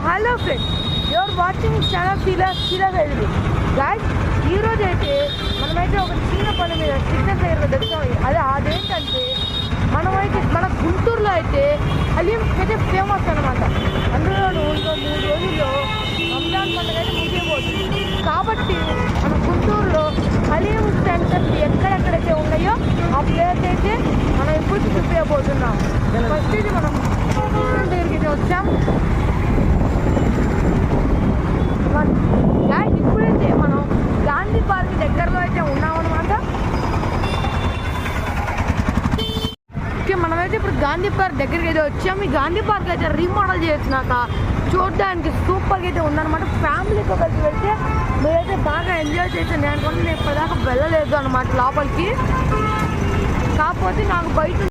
Hello friends, you're watching channel Sheela guys. ఈరోజు అయితే మనమైతే ఒక చిన్న పని మీద సిగ్నల్ దగ్గర తెచ్చాము. అదేంటంటే మన గుంటూరులో అయితే హలీం అయితే ఫేమస్ అనమాట. అందులోనూ ఇంకో 3 రోజుల్లో రంజాన్ పండుగ అయితే ముగియబోతుంది. కాబట్టి మన గుంటూరులో హలీం సెంటర్స్ ఎక్కడెక్కడైతే ఉన్నాయో ఆ ప్లేస్ అయితే మనం ఇప్పుడు చూపించబోతున్నాం. ఫస్ట్ ఇది మనం దగ్గరికి వచ్చాం. ఇప్పుడైతే మనం గాంధీ పార్క్ దగ్గరలో అయితే ఉన్నామన్నమాట. మనమైతే ఇప్పుడు గాంధీ పార్క్ దగ్గరికి అయితే వచ్చాము. ఈ గాంధీ పార్క్ అయితే రీమోడల్ చేసినాక చూడడానికి సూపర్గా అయితే ఉందన్నమాట. ఫ్యామిలీతో కలిసి వెళ్తే మీరైతే బాగా ఎంజాయ్ చేసాను. నేను ఇప్పటిదాకా వెళ్ళలేదు అనమాట లోపలికి. కాకపోతే నాకు బయట